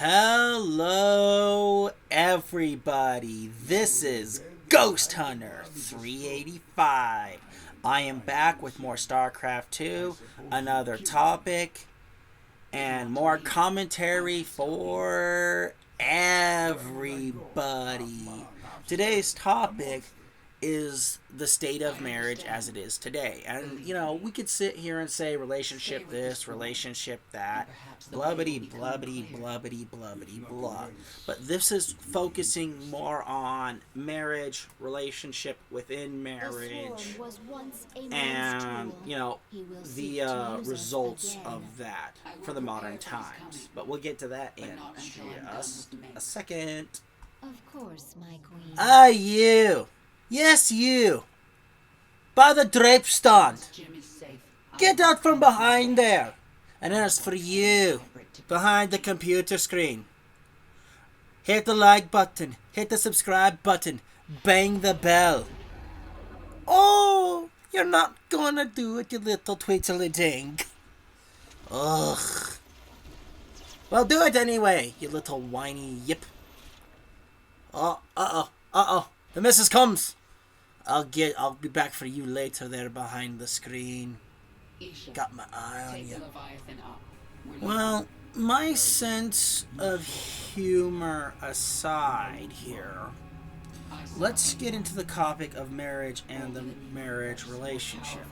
Hello, everybody. This is Ghost Hunter 385. I am back with more StarCraft 2, another topic, and more commentary for everybody. Today's topic is the state of marriage as it is today. And, we could sit here and say relationship this, relationship that, blubbity, blubbity, blubbity, blubbity, blah. But this is focusing more on marriage, relationship within marriage, and, the results of that for the modern times. But we'll get to that in just a second. Of course, my queen. You! Yes, you! By the drape stand! Get out from behind there! And as for you, behind the computer screen, hit the like button, hit the subscribe button, bang the bell. Oh, you're not gonna do it, you little tweetily-ding. Ugh. Well, do it anyway, you little whiny yip. Uh-oh. The missus comes. I'll be back for you later there behind the screen. Got my eye on you. Well, my sense of humor aside here, let's get into the topic of marriage and the marriage relationship.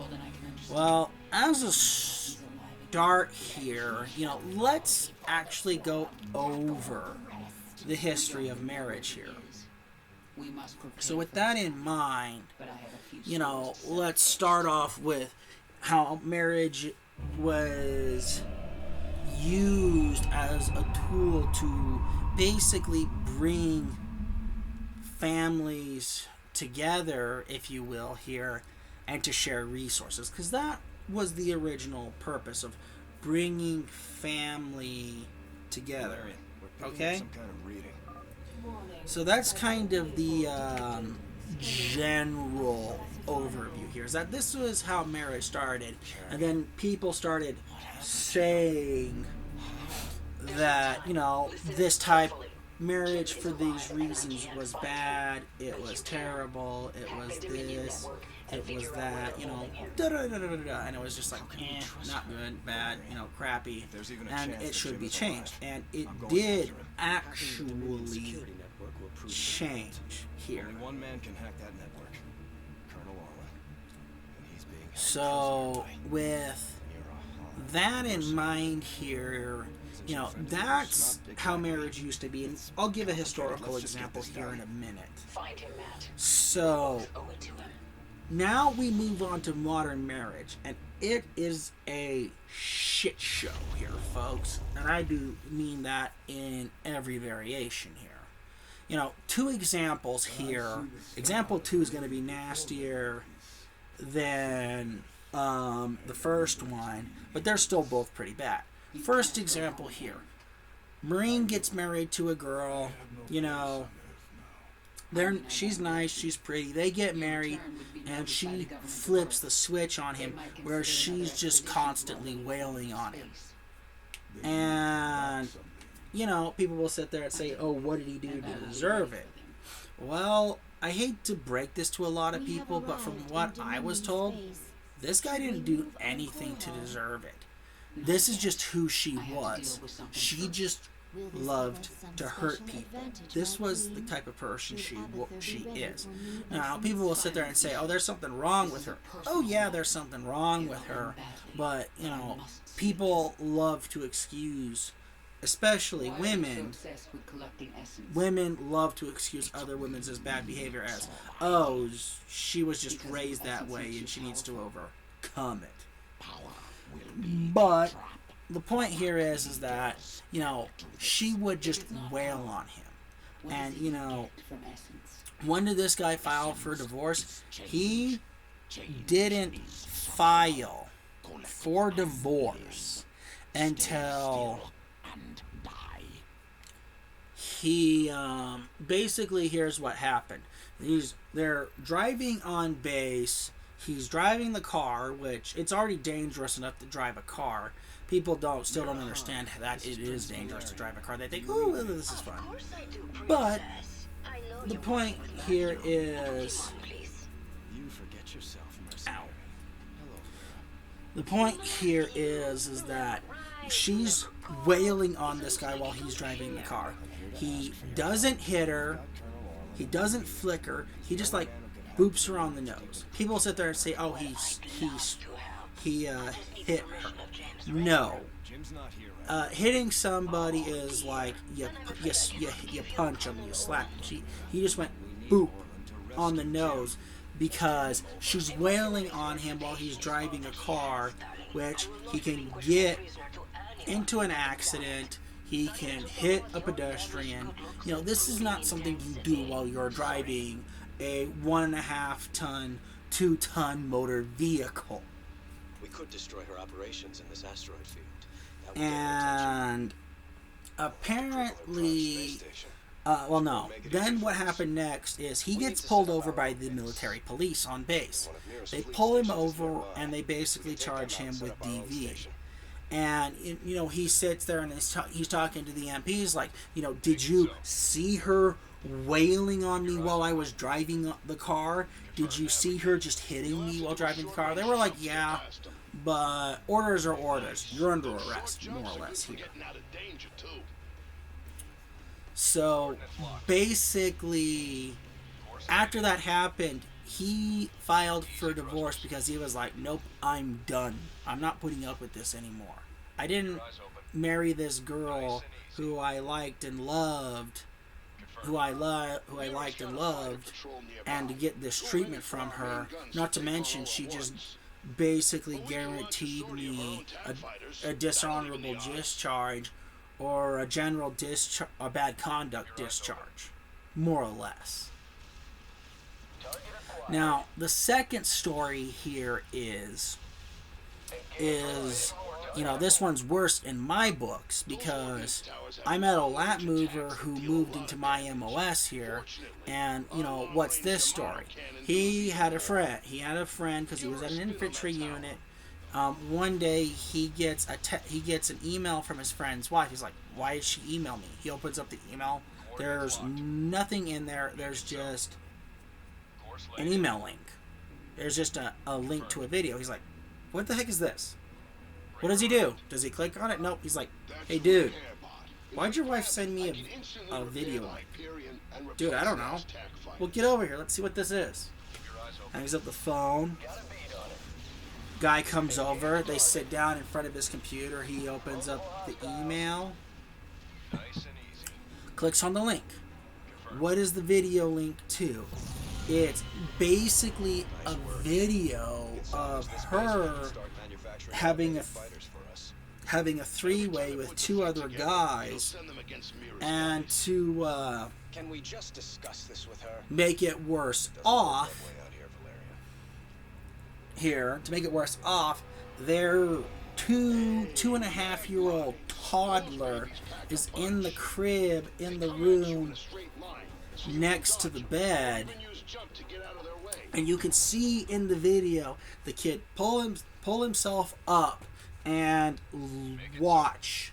Well, as a start here, let's actually go over the history of marriage here. So with that in mind, let's start off with how marriage was used as a tool to basically bring families together, if you will, here, and to share resources. Because that was the original purpose of bringing family together. Okay? So that's kind of the general overview here. Is that this was how marriage started, and then people started saying that this type marriage for these reasons was bad, it was terrible, it was this, it was that, and it was just like, not good, bad, crappy, and it should be changed. And it did actually change here. One man can hack that network. Colonel Orwell. So with that in mind here, that's how marriage used to be. And I'll give a historical example here in a minute. So now we move on to modern marriage, and it is a shit show here, folks. And I do mean that in every variation here. Two examples here. Example 2 is going to be nastier than the first one, but they're still both pretty bad. First example here. Marine gets married to a girl, she's nice, she's pretty. They get married, and she flips the switch on him where she's just constantly wailing on him. And people will sit there and say, oh, what did he do to deserve it? Well, I hate to break this to a lot of people, but from what I was told, this guy didn't do anything to deserve it. This is just who she was. She just loved to hurt people. This was the type of person she is. Now, people will sit there and say, oh, there's something wrong with her. Oh, yeah, there's something wrong with her. But, people love to excuse, especially women. Women love to excuse other women's as bad behavior as, oh, she was just raised that way and she needs to overcome it. But the point here is that, she would just wail on him. And, when did this guy file for divorce? He didn't file for divorce until he, basically, here's what happened. They're driving on base. He's driving the car, which it's already dangerous enough to drive a car. People still don't understand that it is dangerous to drive a car. They think, oh, this is fun. But the point here is, You forget yourself, ow. mercenary. The point here is that she's wailing on this guy while he's driving the car. He doesn't hit her. He doesn't flick her. He just like boops her on the nose. People sit there and say, "Oh, he hit her." No, Jim's not here right hitting somebody is like you punch him, you slap him. He just went boop on the nose because she's wailing on him while he's driving a car, which he can get into an accident. He can hit a pedestrian. You know, this is not something you do while you're driving a 1.5 ton, 2 ton motor vehicle. We could destroy her operations in this asteroid field. That would get her And apparently, well, no. Then what happened next is he gets pulled over by the military police on base. They pull him over and they basically charge him with DV. And, you know, he sits there and he's talking to the MPs like, you know, did you see her wailing on me while I was driving the car? Did you see her just hitting me while driving the car? They were like, yeah, but orders are orders. You're under arrest, more or less, here. So, basically, after that happened, he filed for divorce because he was like, nope, I'm done. I'm not putting up with this anymore. I didn't marry this girl who I liked and loved, and to get this treatment from her. Not to mention, she just basically guaranteed me a dishonorable discharge or a general a bad conduct discharge, more or less. Now, the second story here is, you know, this one's worse in my books because I met a lat mover who moved into my MOS here, and, you know, what's this story? He had a friend because he was at an infantry unit. One day he gets an email from his friend's wife. He's like, why did she email me? He opens up the email. There's nothing in there. There's just an email link. There's just a link to a video. He's like, what the heck is this? What does he do? Does he click on it? Nope. He's like, hey dude, why'd your wife send me a video link? Dude, I don't know. Well, get over here. Let's see what this is. Hangs up the phone. Guy comes over. They sit down in front of his computer. He opens up the email. Clicks on the link. What is the video link to? It's basically a video of her having a three-way with 2 other guys, and to Can we just discuss this with her? make it worse off, their 2.5-year-old toddler is in the crib in the room next to the bed, and you can see in the video the kid pull himself up and watch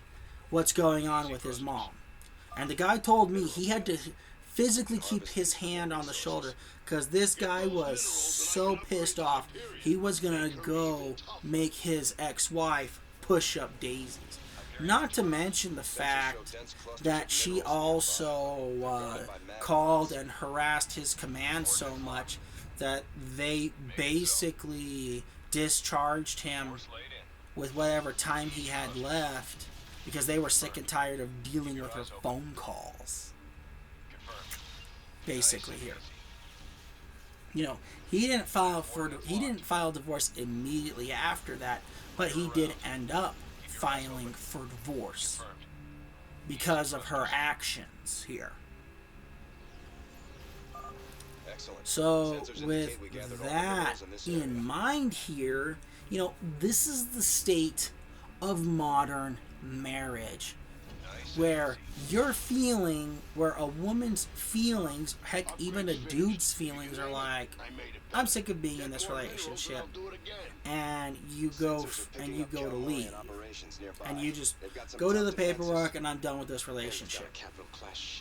what's going on with his mom. And the guy told me he had to physically keep his hand on the shoulder because this guy was so pissed off he was gonna go make his ex-wife push up daisies. Not to mention the fact that she also called and harassed his command so much that they basically discharged him with whatever time he had left because they were sick and tired of dealing with her phone calls. Basically here. You know, he didn't file divorce immediately after that, but he did end up filing for divorce because of her actions here. So with that in mind here, you know, this is the state of modern marriage. where where a woman's feelings, heck, even a dude's feelings are like, I'm sick of being in this relationship, and you go to leave, and you just go to the paperwork, and I'm done with this relationship.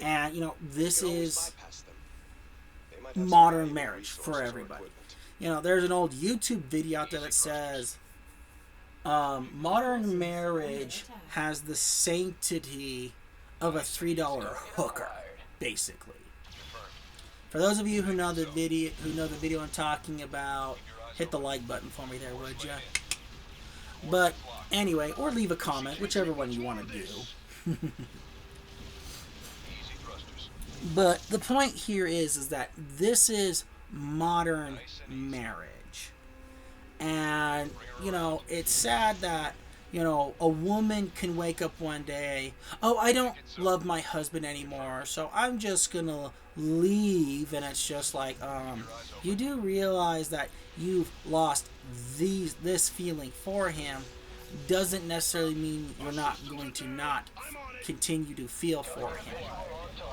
And this is modern marriage for everybody. There's an old YouTube video out there that says modern marriage has the sanctity of a $3 hooker, basically. For those of you who know the video I'm talking about, hit the like button for me there, would ya? But anyway, or leave a comment, whichever one you want to do. But the point here is that this is modern marriage. And, it's sad that, a woman can wake up one day, oh, I don't love my husband anymore, so I'm just going to leave. And it's just like, you do realize that you've lost this feeling for him doesn't necessarily mean you're not going to not continue to feel for him.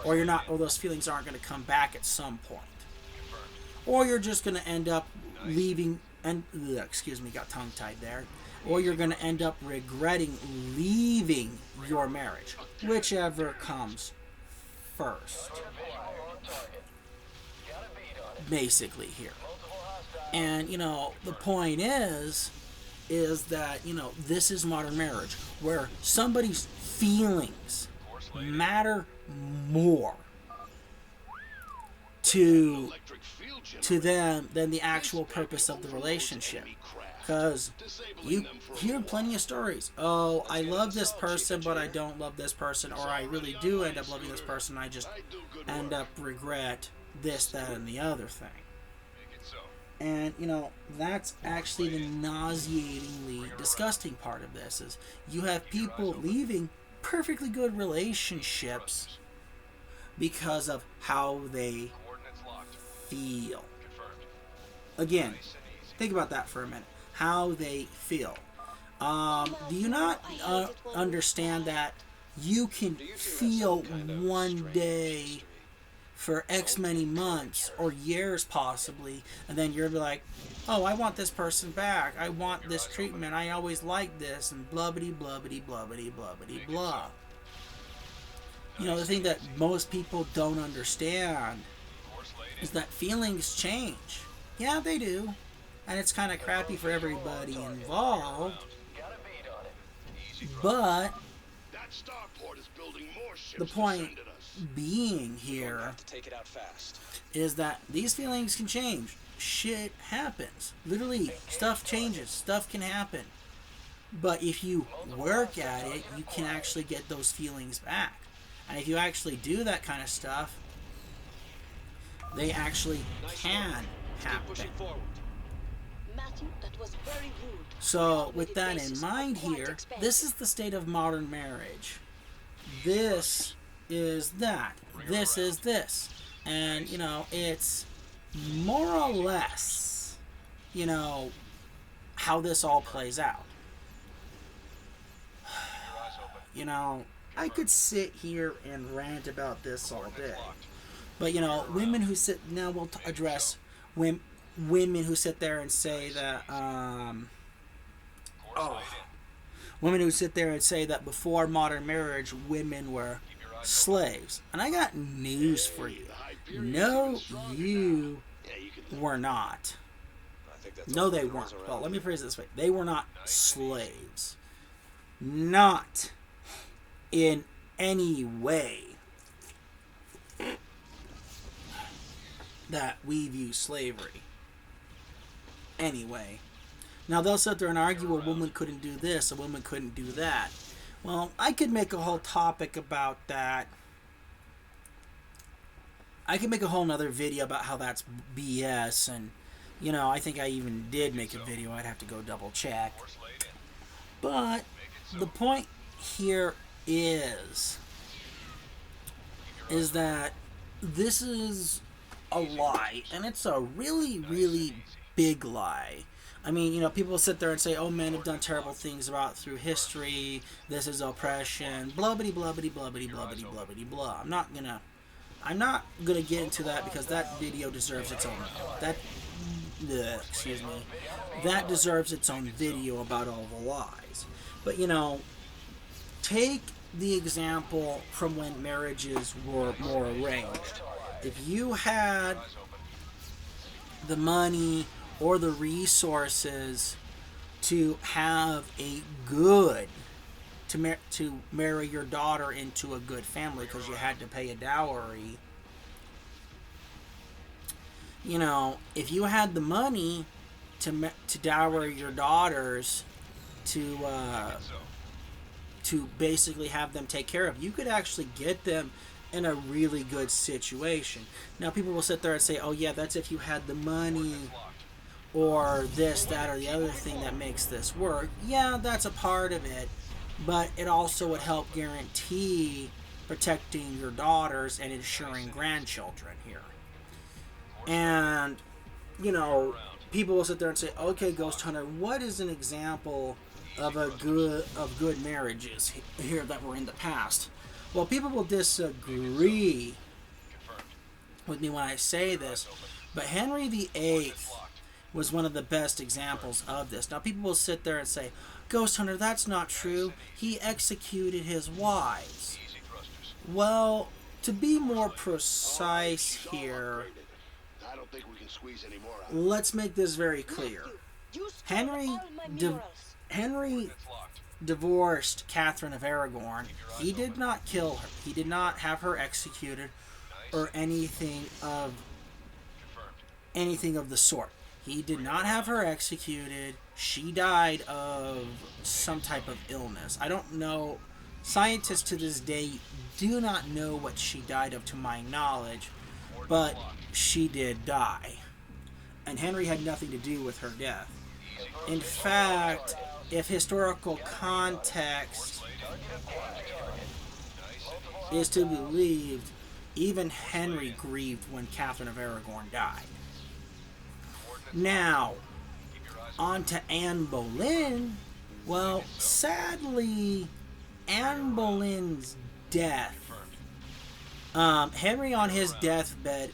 Or those feelings aren't going to come back at some point. Or you're just going to end up leaving, and got tongue-tied there. Or you're going to end up regretting leaving your marriage, whichever comes first. Basically here. And, the point is that, this is modern marriage, where somebody's feelings matter more to them than the actual purpose of the relationship. Because you hear plenty of stories. Oh, I love this person, but I don't love this person. Or I really do end up loving this person, I just end up regret this, that, and the other thing. And, that's actually the nauseatingly disgusting part of this, is you have people leaving perfectly good relationships because of how they feel. Again, think about that for a minute. How they feel. Do you not understand that you can feel one day for X many months or years possibly, and then you're like, oh, I want this person back. I want this treatment. I always liked this, and blubbity, blubbity, blubbity, blubbity, blah. The thing that most people don't understand is that feelings change. Yeah, they do. And it's kind of crappy for everybody involved. But the point being here is that these feelings can change. Shit happens. Literally, stuff changes. Stuff can happen. But if you work at it, you can actually get those feelings back. And if you actually do that kind of stuff, they actually can happen. So, with that in mind here, this is the state of modern marriage. This is that. This is this. And, it's more or less, how this all plays out. I could sit here and rant about this all day. But, women who sit... Now we'll address women who sit there and say that... women who sit there and say that before modern marriage, women were slaves. And I got news for you. No, you were not. No, they weren't. Well, let me phrase it this way. They were not slaves. Not in any way that we view slavery. Anyway. Now, they'll sit there and argue a woman couldn't do this, a woman couldn't do that. Well, I could make a whole topic about that. I could make a whole nother video about how that's BS, and, I think I even did make a video. I'd have to go double check. But the point here is that this is a lie, and it's a really, really big lie. I mean, people sit there and say, "Oh, men have done terrible things through history. This is oppression." Blubbity, blubbity, blubbity, blubbity, blubbity, blah. I'm not gonna get into that because that video deserves its own. Excuse me. That deserves its own video about all the lies. But take the example from when marriages were more arranged. If you had the money or the resources to have to marry your daughter into a good family because you had to pay a dowry, if you had the money to dower your daughters to basically have them take care of, you could actually get them in a really good situation. Now, people will sit there and say, "Oh yeah, that's if you had the money or this, that, or the other thing that makes this work." Yeah, that's a part of it, but it also would help guarantee protecting your daughters and ensuring grandchildren here. And people will sit there and say, "Okay, Ghost Hunter, what is an example of good marriages here that were in the past?" Well, people will disagree with me when I say this, but Henry VIII was one of the best examples of this. Now, people will sit there and say, "Ghost Hunter, that's not true. He executed his wives." Well, to be more precise here, let's make this very clear. Henry divorced Catherine of Aragon. He did not kill her. He did not have her executed or anything of the sort. He did not have her executed. She died of some type of illness. I don't know. Scientists to this day do not know what she died of, to my knowledge, but she did die. And Henry had nothing to do with her death. In fact, if historical context is to be believed, even Henry grieved when Catherine of Aragon died. Now, on to Anne Boleyn. Well, sadly, Anne Boleyn's death, Henry on his deathbed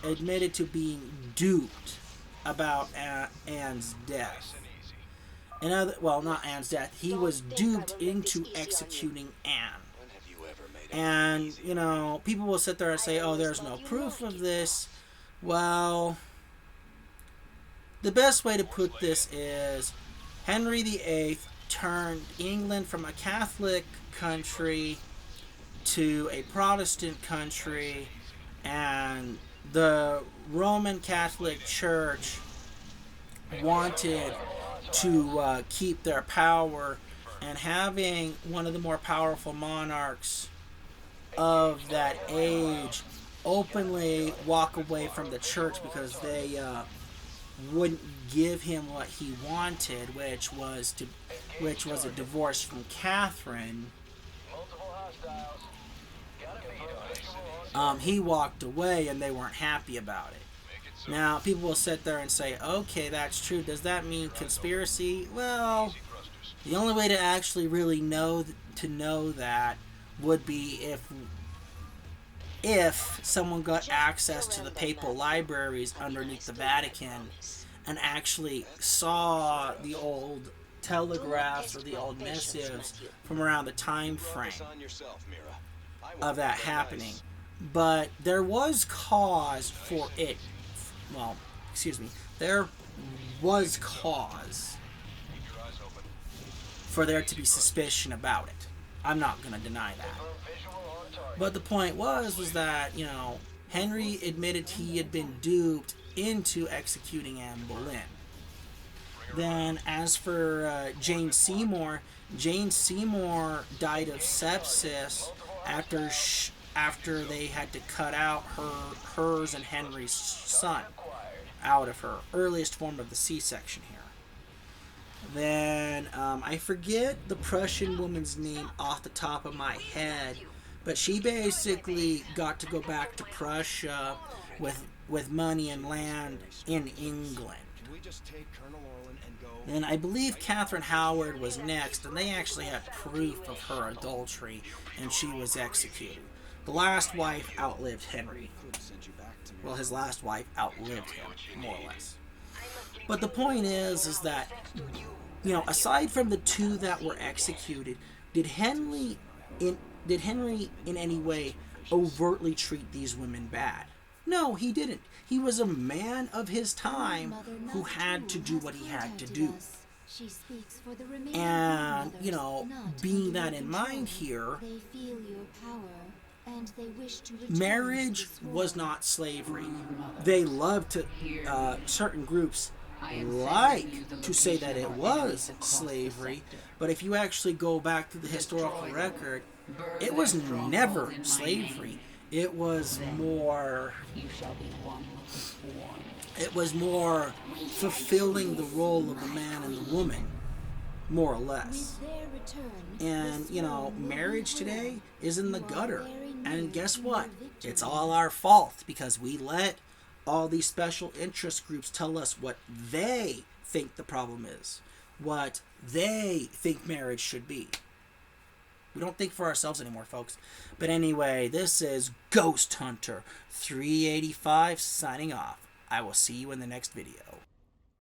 admitted to being duped about Anne's death. Not Anne's death. He was duped into executing Anne. And, people will sit there and say, "Oh, there's no proof of this." Well, the best way to put this is Henry VIII turned England from a Catholic country to a Protestant country, and the Roman Catholic Church wanted to keep their power, and having one of the more powerful monarchs of that age openly walk away from the church because they wouldn't give him what he wanted, which was a divorce from Catherine. He walked away, and they weren't happy about it. Now, people will sit there and say, "Okay, that's true. Does that mean conspiracy?" Well, the only way to actually really know that would be if someone got access to the papal libraries underneath the Vatican and actually saw the old telegraphs or the old missives from around the time frame of that happening. But there was cause for it. Well, excuse me. There was cause for there to be suspicion about it. I'm not going to deny that. But the point was that, Henry admitted he had been duped into executing Anne Boleyn. Then, as for Jane Seymour died of sepsis after they had to cut out hers and Henry's son out of her. Earliest form of the C-section here. Then, I forget the Prussian woman's name off the top of my head, but she basically got to go back to Prussia with money and land in England. we just take Colonel Orlin and go? And I believe Catherine Howard was next, and they actually had proof of her adultery, and she was executed. The last wife outlived Henry. Could send you back to me. Well, his last wife outlived him, more or less. But the point is that, you know, aside from the two that were executed, did Henry in any way overtly treat these women bad? No, he didn't. He was a man of his time who had to do what he had to do. And, you know, being that in mind here, marriage was not slavery. They love to, certain groups like to say that it was slavery, but if you actually go back to the historical record, it was never slavery. It was more fulfilling the role of the man and the woman, more or less. And, you know, marriage today is in the gutter. And guess what? It's all our fault because we let all these special interest groups tell us what they think the problem is, what they think marriage should be. We don't think for ourselves anymore, folks. But anyway, this is Ghost Hunter 385 signing off. I will see you in the next video.